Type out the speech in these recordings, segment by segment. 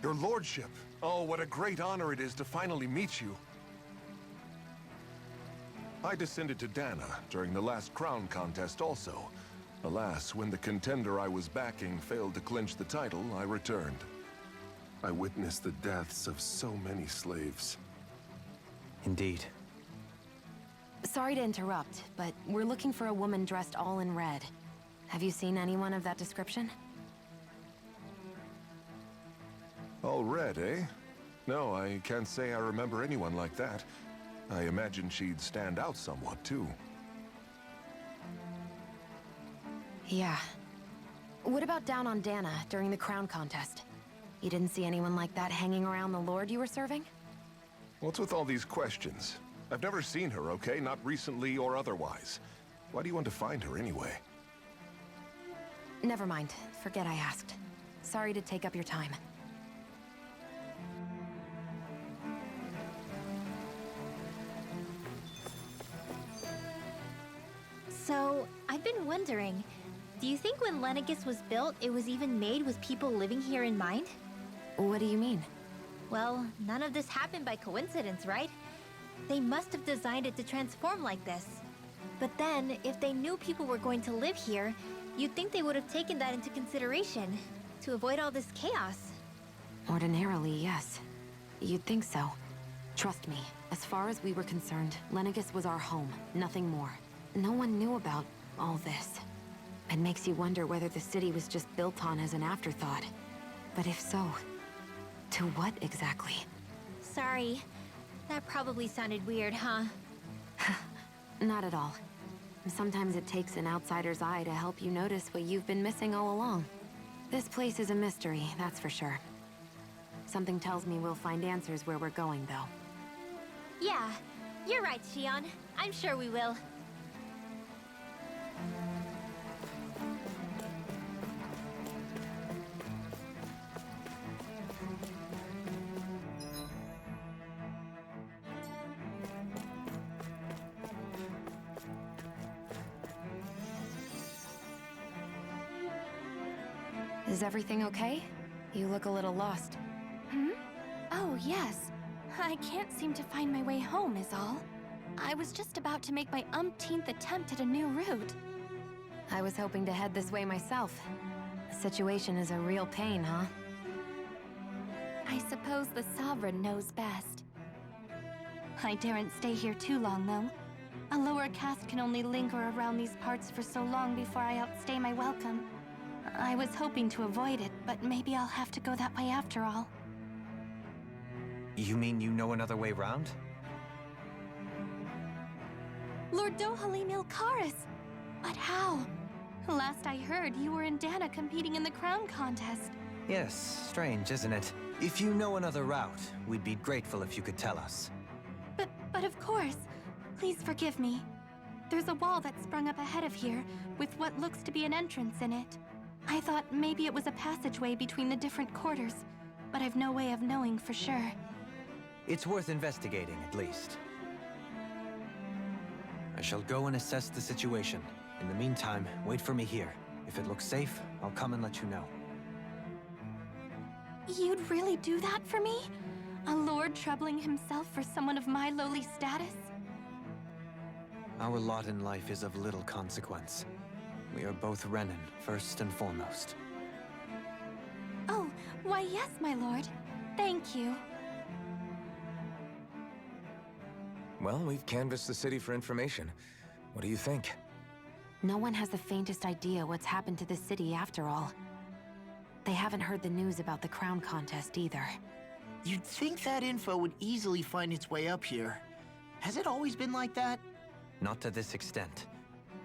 Your lordship. Oh, what a great honor it is to finally meet you. I descended to Dana during the last crown contest also. Alas, when the contender I was backing failed to clinch the title, I returned. I witnessed the deaths of so many slaves. Indeed. Sorry to interrupt, but we're looking for a woman dressed all in red. Have you seen anyone of that description? All red, eh? No, I can't say I remember anyone like that. I imagine she'd stand out somewhat, too. Yeah. What about down on Dana during the crown contest? You didn't see anyone like that hanging around the lord you were serving? What's with all these questions? I've never seen her, okay? Not recently or otherwise. Why do you want to find her anyway? Never mind. Forget I asked. Sorry to take up your time. So, I've been wondering, do you think when Lenegis was built, it was even made with people living here in mind? What do you mean? Well, none of this happened by coincidence, right? They must have designed it to transform like this. But then, if they knew people were going to live here, you'd think they would have taken that into consideration, to avoid all this chaos. Ordinarily, yes. You'd think so. Trust me, as far as we were concerned, Lenegis was our home, nothing more. No one knew about all this. It makes you wonder whether the city was just built on as an afterthought. But if so, to what exactly? Sorry. That probably sounded weird, huh? Not at all. Sometimes it takes an outsider's eye to help you notice what you've been missing all along. This place is a mystery, that's for sure. Something tells me we'll find answers where we're going, though. Yeah, you're right, Shion. I'm sure we will. Is everything okay? You look a little lost. Oh, yes. I can't seem to find my way home, is all. I was just about to make my umpteenth attempt at a new route. I was hoping to head this way myself. The situation is a real pain, huh? I suppose the Sovereign knows best. I daren't stay here too long, though. A lower caste can only linger around these parts for so long before I outstay my welcome. I was hoping to avoid it, but maybe I'll have to go that way after all. You mean you know another way round? Lord Dohalim Ilkaris! But how? Last I heard, you were in Dana competing in the crown contest. Yes, strange, isn't it? If you know another route, we'd be grateful if you could tell us. But of course. Please forgive me. There's a wall that sprung up ahead of here, with what looks to be an entrance in it. I thought maybe it was a passageway between the different quarters, but I've no way of knowing for sure. It's worth investigating, at least. I shall go and assess the situation. In the meantime, wait for me here. If it looks safe, I'll come and let you know. You'd really do that for me? A lord troubling himself for someone of my lowly status? Our lot in life is of little consequence. We are both Renin, first and foremost. Oh, why yes, my lord. Thank you. Well, we've canvassed the city for information. What do you think? No one has the faintest idea what's happened to the city after all. They haven't heard the news about the crown contest either. You'd think that info would easily find its way up here. Has it always been like that? Not to this extent,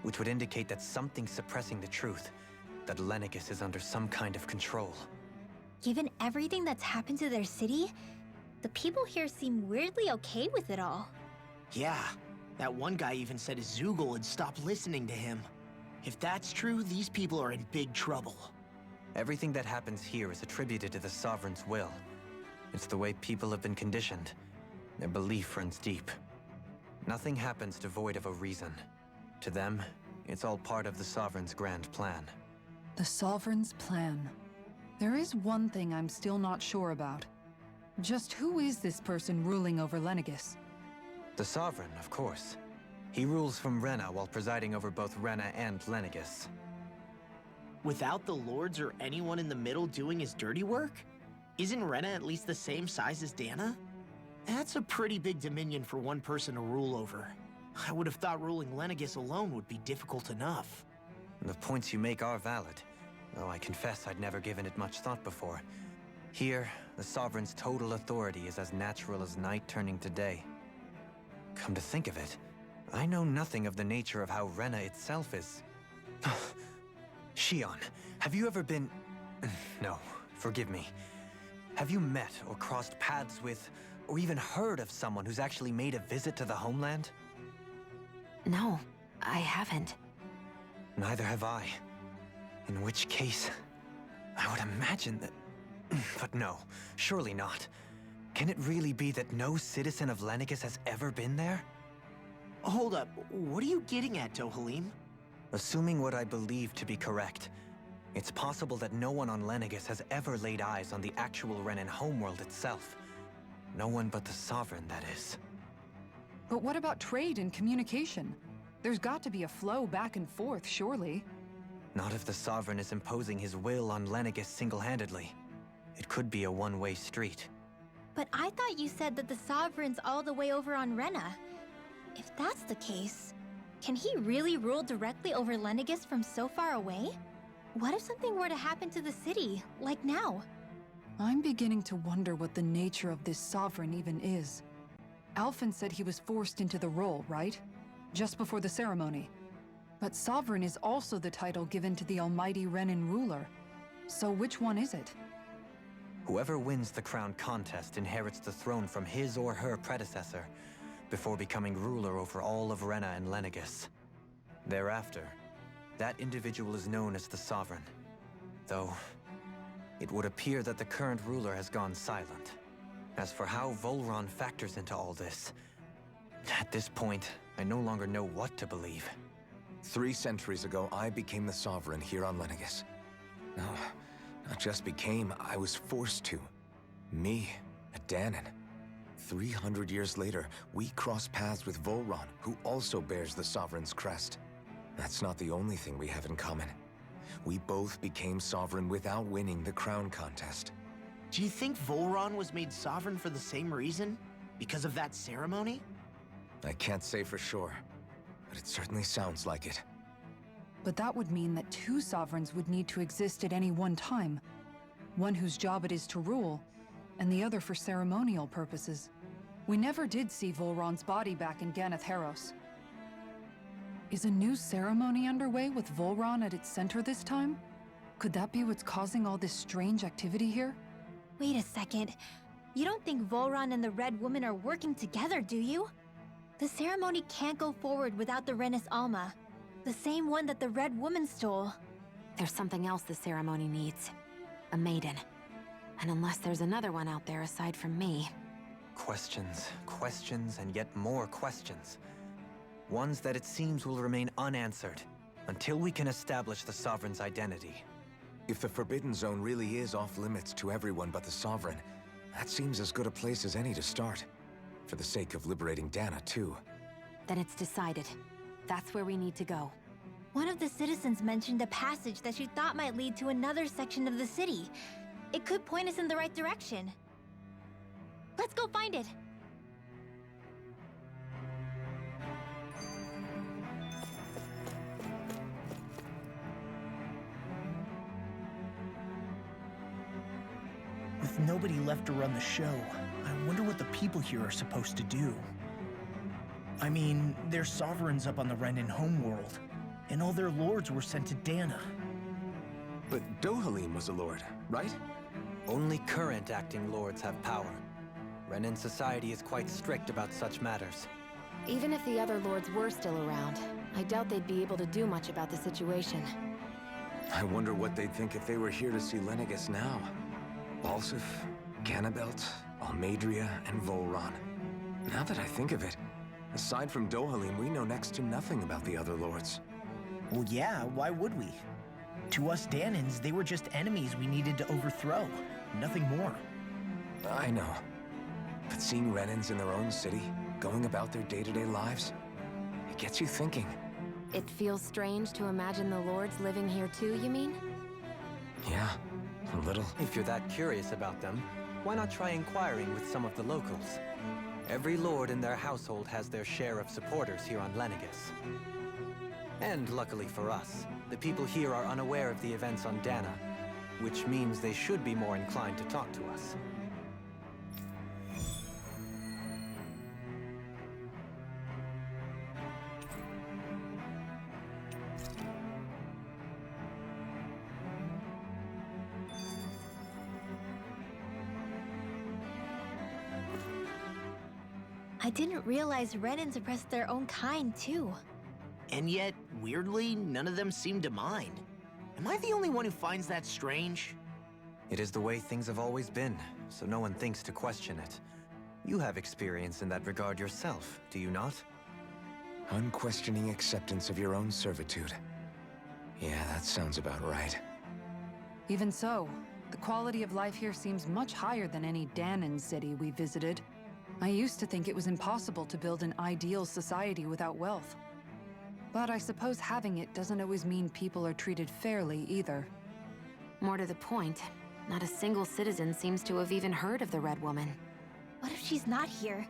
which would indicate that something's suppressing the truth, that Lenegis is under some kind of control. Given everything that's happened to their city, the people here seem weirdly okay with it all. Yeah, that one guy even said his Zoogle had stopped listening to him. If that's true, these people are in big trouble. Everything that happens here is attributed to the Sovereign's will. It's the way people have been conditioned. Their belief runs deep. Nothing happens devoid of a reason. To them, it's all part of the Sovereign's grand plan. The Sovereign's plan. There is one thing I'm still not sure about. Just who is this person ruling over Lenegis? The Sovereign, of course. He rules from Rena while presiding over both Rena and Lenegis. Without the lords or anyone in the middle doing his dirty work? Isn't Rena at least the same size as Dana? That's a pretty big dominion for one person to rule over. I would have thought ruling Lenegis alone would be difficult enough. The points you make are valid, though I confess I'd never given it much thought before. Here, the Sovereign's total authority is as natural as night turning to day. Come to think of it, I know nothing of the nature of how Rena itself is. Shion, have you ever been... No, forgive me. Have you met or crossed paths with, or even heard of someone who's actually made a visit to the homeland? No, I haven't. Neither have I. In which case, I would imagine that... But no, surely not. Can it really be that no citizen of Lenegis has ever been there? Hold up, what are you getting at, Dohalim? Assuming what I believe to be correct, it's possible that no one on Lenegis has ever laid eyes on the actual Renan homeworld itself. No one but the Sovereign, that is. But what about trade and communication? There's got to be a flow back and forth, surely. Not if the Sovereign is imposing his will on Lenegis single-handedly. It could be a one-way street. But I thought you said that the Sovereign's all the way over on Rena. If that's the case, can he really rule directly over Lenegis from so far away? What if something were to happen to the city, like now? I'm beginning to wonder what the nature of this Sovereign even is. Alphen said he was forced into the role, right? Just before the ceremony. But Sovereign is also the title given to the almighty Renan ruler. So which one is it? Whoever wins the crown contest inherits the throne from his or her predecessor, before becoming ruler over all of Rena and Lenegis. Thereafter, that individual is known as the Sovereign. Though, it would appear that the current ruler has gone silent. As for how Volron factors into all this, at this point, I no longer know what to believe. 3 centuries ago, I became the Sovereign here on Lenegis. No, not just became, I was forced to. Me, a Danon. 300 years later, we cross paths with Volron, who also bears the Sovereign's crest. That's not the only thing we have in common. We both became Sovereign without winning the crown contest. Do you think Volron was made Sovereign for the same reason? Because of that ceremony? I can't say for sure, but it certainly sounds like it. But that would mean that 2 Sovereigns would need to exist at any one time. One whose job it is to rule, and the other for ceremonial purposes. We never did see Volron's body back in Ganath Haros. Is a new ceremony underway with Volron at its center this time? Could that be what's causing all this strange activity here? Wait a second. You don't think Volron and the Red Woman are working together, do you? The ceremony can't go forward without the Renis Alma. The same one that the Red Woman stole. There's something else the ceremony needs. A maiden. And unless there's another one out there aside from me... Questions, questions, and yet more questions. Ones that it seems will remain unanswered, until we can establish the Sovereign's identity. If the Forbidden Zone really is off-limits to everyone but the Sovereign, that seems as good a place as any to start. For the sake of liberating Dana, too. Then it's decided. That's where we need to go. One of the citizens mentioned a passage that she thought might lead to another section of the city. It could point us in the right direction. Let's go find it! With nobody left to run the show, I wonder what the people here are supposed to do. I mean, their sovereigns up on the Renan homeworld, and all their lords were sent to Dana. But Dohalim was a lord, right? Only current acting lords have power. Renan society is quite strict about such matters. Even if the other lords were still around, I doubt they'd be able to do much about the situation. I wonder what they'd think if they were here to see Lenegis now. Balsif, Ganabelt, Almadria, and Volron. Now that I think of it, aside from Dohalim, we know next to nothing about the other lords. Well, yeah, why would we? To us Danans, they were just enemies we needed to overthrow. Nothing more. I know. But seeing Renans in their own city, going about their day-to-day lives, it gets you thinking. It feels strange to imagine the lords living here too, you mean? Yeah, a little. If you're that curious about them, why not try inquiring with some of the locals? Every lord in their household has their share of supporters here on Lenegis. And luckily for us, the people here are unaware of the events on Dana, which means they should be more inclined to talk to us. I didn't realize Renans oppressed their own kind, too. And yet, weirdly, none of them seem to mind. Am I the only one who finds that strange? It is the way things have always been, so no one thinks to question it. You have experience in that regard yourself, do you not? Unquestioning acceptance of your own servitude. Yeah, that sounds about right. Even so, the quality of life here seems much higher than any Danan city we visited. I used to think it was impossible to build an ideal society without wealth. But I suppose having it doesn't always mean people are treated fairly either. More to the point, not a single citizen seems to have even heard of the Red Woman. What if she's not here?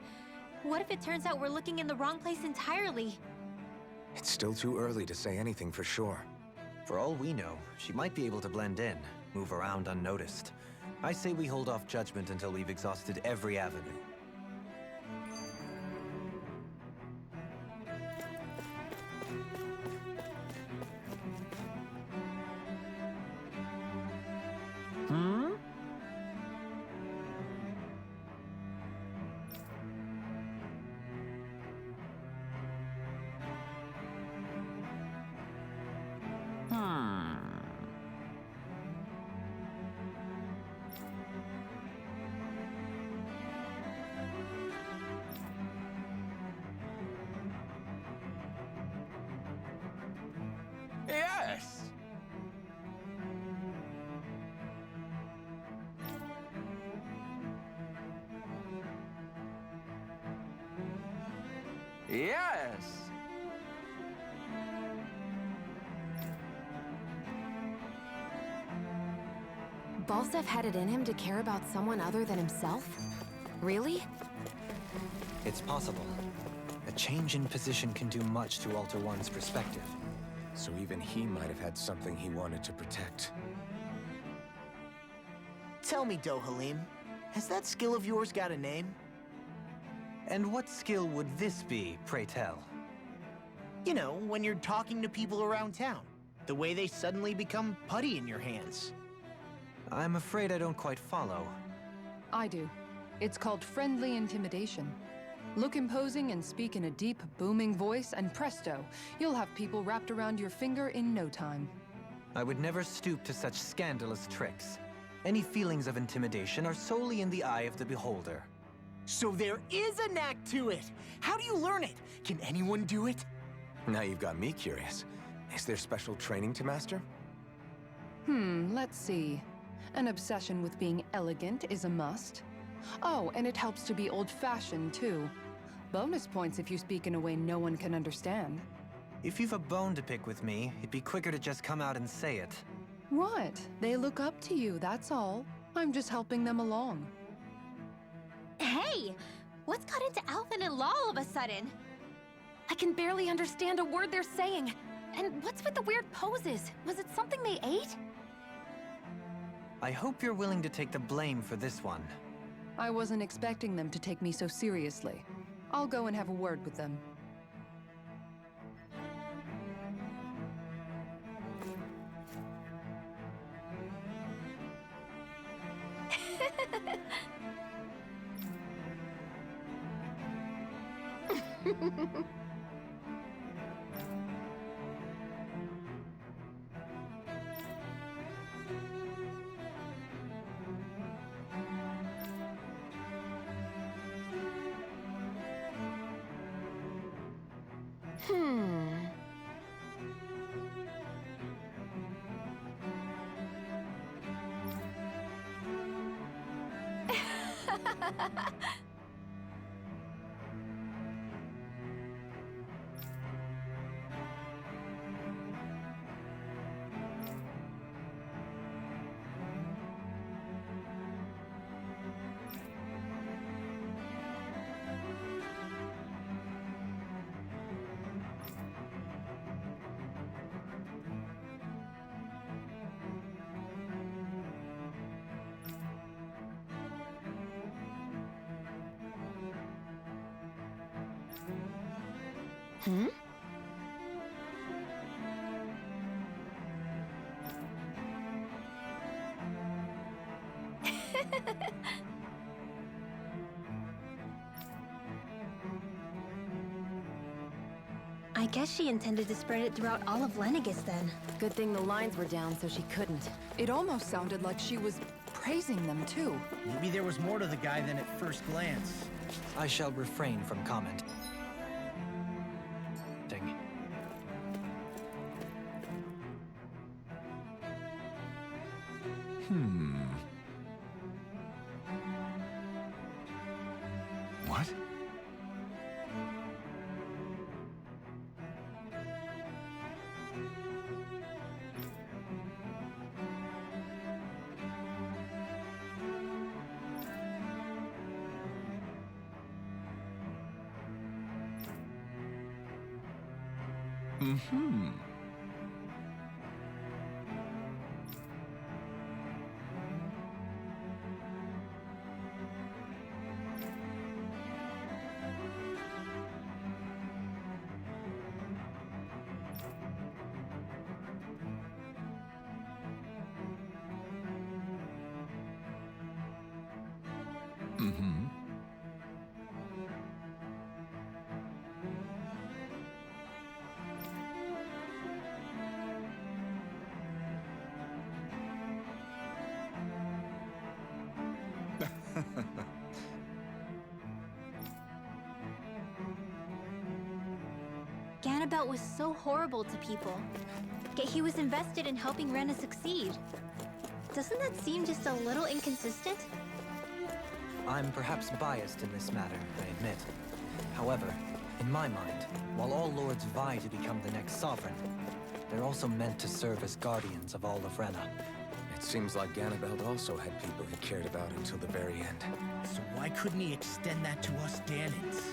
What if it turns out we're looking in the wrong place entirely? It's still too early to say anything for sure. For all we know, she might be able to blend in, move around unnoticed. I say we hold off judgment until we've exhausted every avenue. Yes! Yes! Balsef had it in him to care about someone other than himself? Really? It's possible. A change in position can do much to alter one's perspective. So even he might have had something he wanted to protect. Tell me, Dohalim, has that skill of yours got a name? And what skill would this be, pray tell? You know, when you're talking to people around town. The way they suddenly become putty in your hands. I'm afraid I don't quite follow. I do. It's called friendly intimidation. Look imposing and speak in a deep, booming voice, and presto, you'll have people wrapped around your finger in no time. I would never stoop to such scandalous tricks. Any feelings of intimidation are solely in the eye of the beholder. So there is a knack to it! How do you learn it? Can anyone do it? Now you've got me curious. Is there special training to master? Let's see. An obsession with being elegant is a must. Oh, and it helps to be old-fashioned, too. Bonus points if you speak in a way no one can understand. If you've a bone to pick with me, it'd be quicker to just come out and say it. What? They look up to you, that's all. I'm just helping them along. Hey! What's got into Alvin and Law all of a sudden? I can barely understand a word they're saying. And what's with the weird poses? Was it something they ate? I hope you're willing to take the blame for this one. I wasn't expecting them to take me so seriously. I'll go and have a word with them. Hmm? I guess she intended to spread it throughout all of Lenegis then. Good thing the lines were down so she couldn't. It almost sounded like she was praising them too. Maybe there was more to the guy than at first glance. I shall refrain from comment. What? Mm-hmm. Mm-hmm. Ganabelt was so horrible to people, yet he was invested in helping Rena succeed. Doesn't that seem just a little inconsistent? I'm perhaps biased in this matter, I admit. However, in my mind, while all lords vie to become the next sovereign, they're also meant to serve as guardians of all of Rena. It seems like Ganabelt also had people he cared about until the very end. So why couldn't he extend that to us Danans?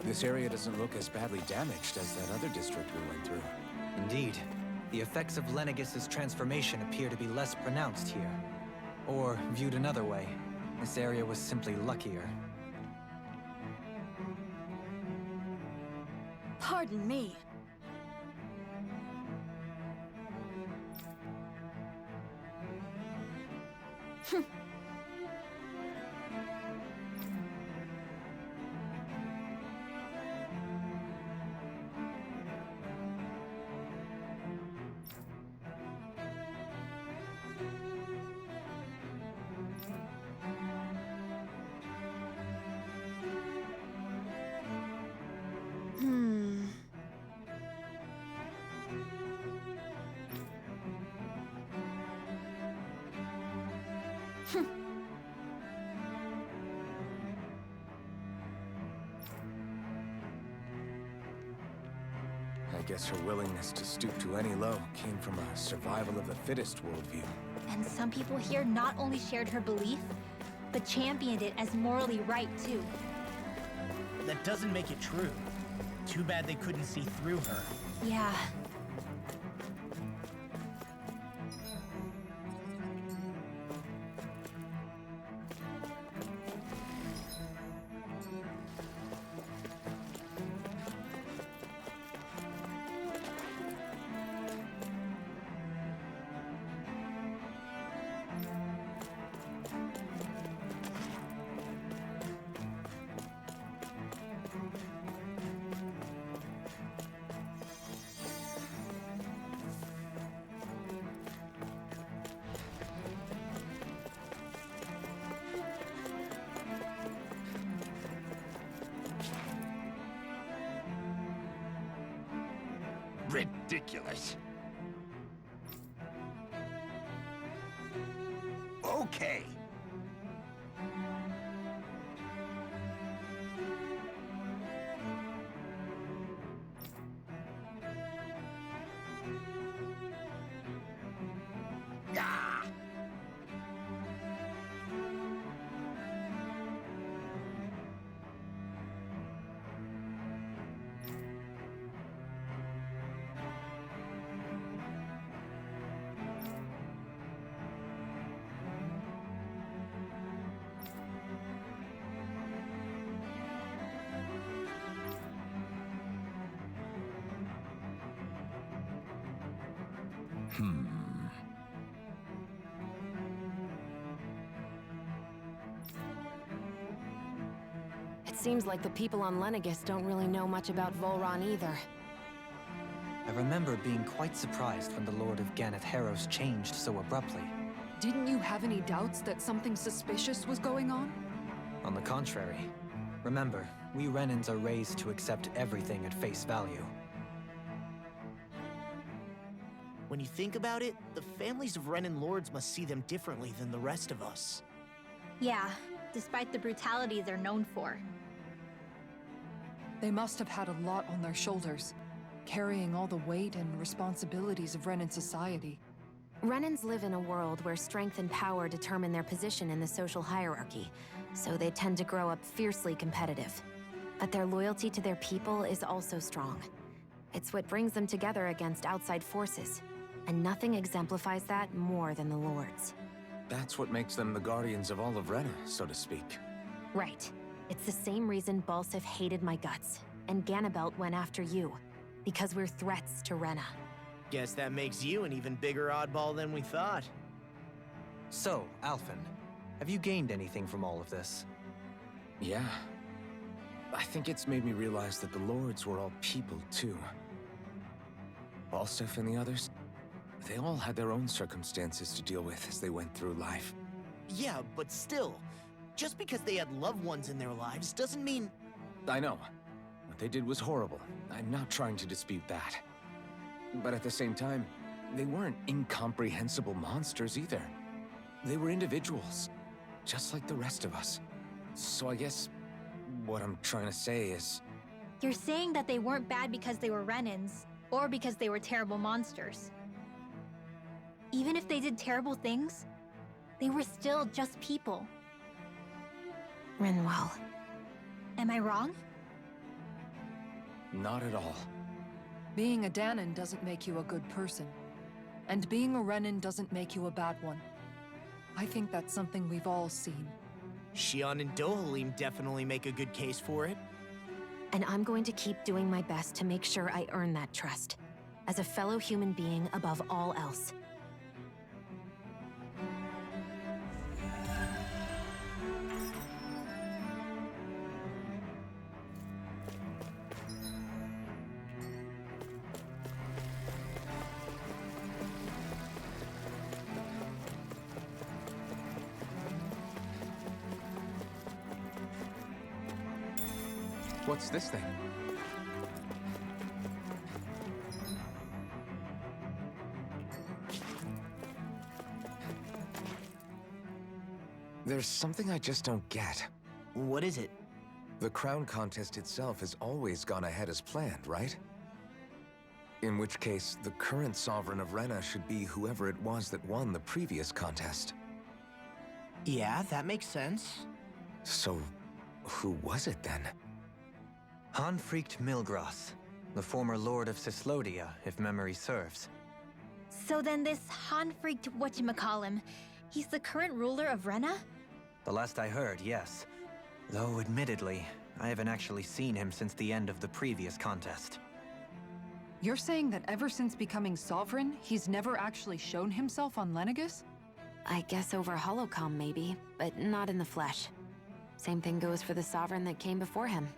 This area doesn't look as badly damaged as that other district we went through. Indeed, the effects of Lenegis's transformation appear to be less pronounced here. Or, viewed another way, this area was simply luckier. Pardon me. I guess her willingness to stoop to any low came from a survival of the fittest worldview. And some people here not only shared her belief, but championed it as morally right too. That doesn't make it true. Too bad they couldn't see through her. Yeah. Ridiculous. Okay. Ah! It seems like the people on Lenegis don't really know much about Volron either. I remember being quite surprised when the Lord of Ganeth Haros changed so abruptly. Didn't you have any doubts that something suspicious was going on? On the contrary. Remember, we Renans are raised to accept everything at face value. When you think about it, the families of Renan lords must see them differently than the rest of us. Yeah, despite the brutality they're known for. They must have had a lot on their shoulders, carrying all the weight and responsibilities of Renan society. Renans live in a world where strength and power determine their position in the social hierarchy, so they tend to grow up fiercely competitive. But their loyalty to their people is also strong. It's what brings them together against outside forces, and nothing exemplifies that more than the Lords. That's what makes them the guardians of all of Rena, so to speak. Right. It's the same reason Balsif hated my guts, and Ganabelt went after you, because we're threats to Rena. Guess that makes you an even bigger oddball than we thought. So, Alphen, have you gained anything from all of this? Yeah. I think it's made me realize that the Lords were all people, too. Balsif and the others, they all had their own circumstances to deal with as they went through life. Yeah, but still, just because they had loved ones in their lives doesn't mean... I know. What they did was horrible. I'm not trying to dispute that. But at the same time, they weren't incomprehensible monsters either. They were individuals, just like the rest of us. So I guess what I'm trying to say is... You're saying that they weren't bad because they were Renans, or because they were terrible monsters. Even if they did terrible things, they were still just people. Rinwell. Am I wrong? Not at all. Being a Danon doesn't make you a good person. And being a Renan doesn't make you a bad one. I think that's something we've all seen. Shion and Dohalim definitely make a good case for it. And I'm going to keep doing my best to make sure I earn that trust. As a fellow human being above all else. What's this thing? There's something I just don't get. What is it? The crown contest itself has always gone ahead as planned, right? In which case, the current sovereign of Rena should be whoever it was that won the previous contest. Yeah, that makes sense. So, who was it then? Hanfricht Milgras, the former Lord of Cislodia, if memory serves. So then this Hanfricht whatchamacallem, he's the current ruler of Rena? The last I heard, yes. Though, admittedly, I haven't actually seen him since the end of the previous contest. You're saying that ever since becoming sovereign, he's never actually shown himself on Lenegis? I guess over holocom maybe, but not in the flesh. Same thing goes for the sovereign that came before him.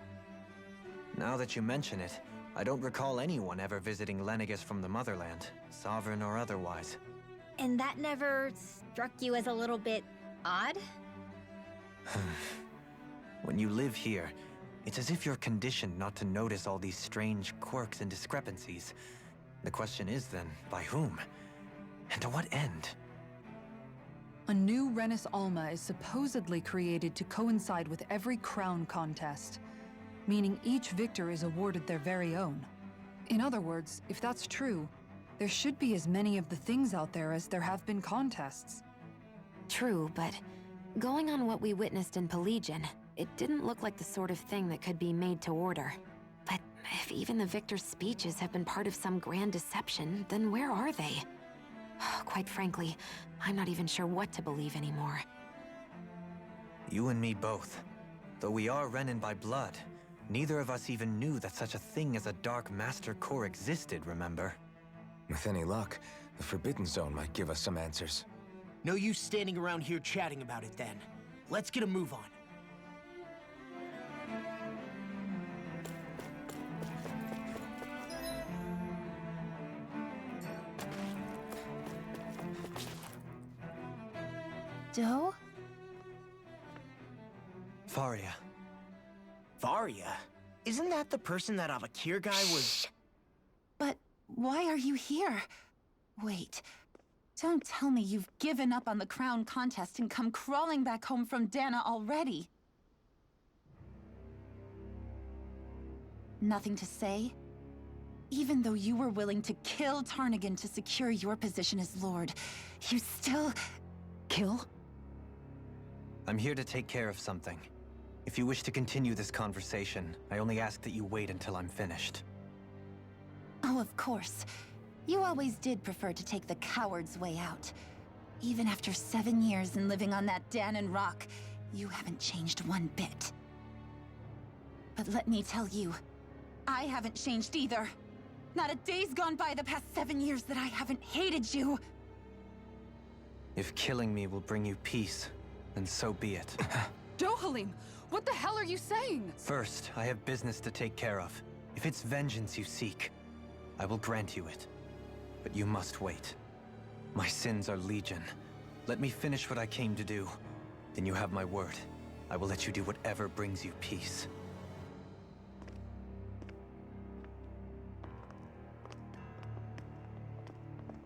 Now that you mention it, I don't recall anyone ever visiting Lenegis from the motherland, sovereign or otherwise. And that never struck you as a little bit odd? When you live here, it's as if you're conditioned not to notice all these strange quirks and discrepancies. The question is then, by whom? And to what end? A new Renis Alma is supposedly created to coincide with every crown contest, meaning each victor is awarded their very own. In other words, if that's true, there should be as many of the things out there as there have been contests. True, but going on what we witnessed in Pelagian, it didn't look like the sort of thing that could be made to order. But if even the victor's speeches have been part of some grand deception, then where are they? Quite frankly, I'm not even sure what to believe anymore. You and me both. Though we are Renin by blood, neither of us even knew that such a thing as a Dark Master Core existed, remember? With any luck, the Forbidden Zone might give us some answers. No use standing around here chatting about it then. Let's get a move on. Doe? Faria. Varia? Isn't that the person that Avakir guy was... But why are you here? Wait, don't tell me you've given up on the crown contest and come crawling back home from Dana already. Nothing to say? Even though you were willing to kill Tarnigan to secure your position as Lord, you still... Kill? I'm here to take care of something. If you wish to continue this conversation, I only ask that you wait until I'm finished. Oh, of course. You always did prefer to take the coward's way out. Even after 7 years and living on that Danon rock, you haven't changed one bit. But let me tell you, I haven't changed either. Not a day's gone by the past 7 years that I haven't hated you. If killing me will bring you peace, then so be it. Dohalim, what the hell are you saying? First, I have business to take care of. If it's vengeance you seek, I will grant you it. But you must wait. My sins are legion. Let me finish what I came to do. Then you have my word. I will let you do whatever brings you peace.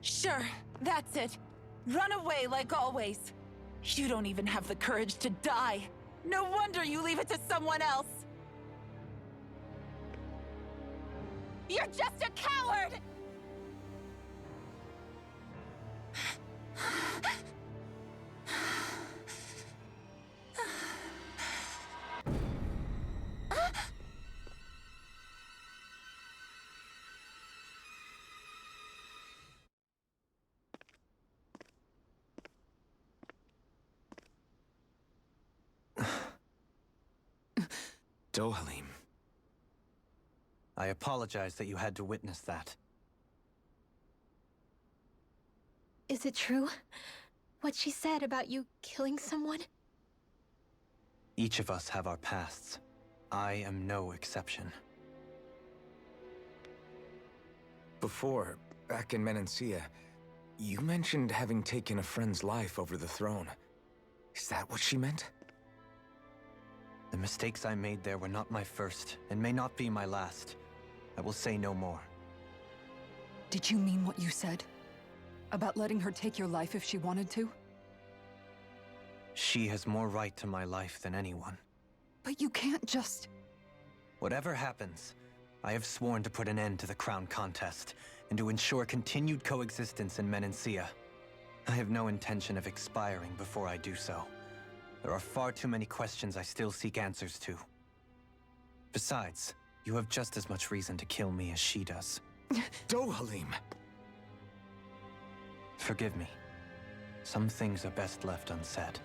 Sure, that's it. Run away like always. You don't even have the courage to die. No wonder you leave it to someone else. You're just a coward! Dohalim. I apologize that you had to witness that. Is it true? What she said about you killing someone? Each of us have our pasts. I am no exception. Before, back in Menancia, you mentioned having taken a friend's life over the throne. Is that what she meant? The mistakes I made there were not my first, and may not be my last. I will say no more. Did you mean what you said? About letting her take your life if she wanted to? She has more right to my life than anyone. But you can't just... Whatever happens, I have sworn to put an end to the crown contest, and to ensure continued coexistence in Menancia. I have no intention of expiring before I do so. There are far too many questions I still seek answers to. Besides, you have just as much reason to kill me as she does. Dohalim! Forgive me. Some things are best left unsaid.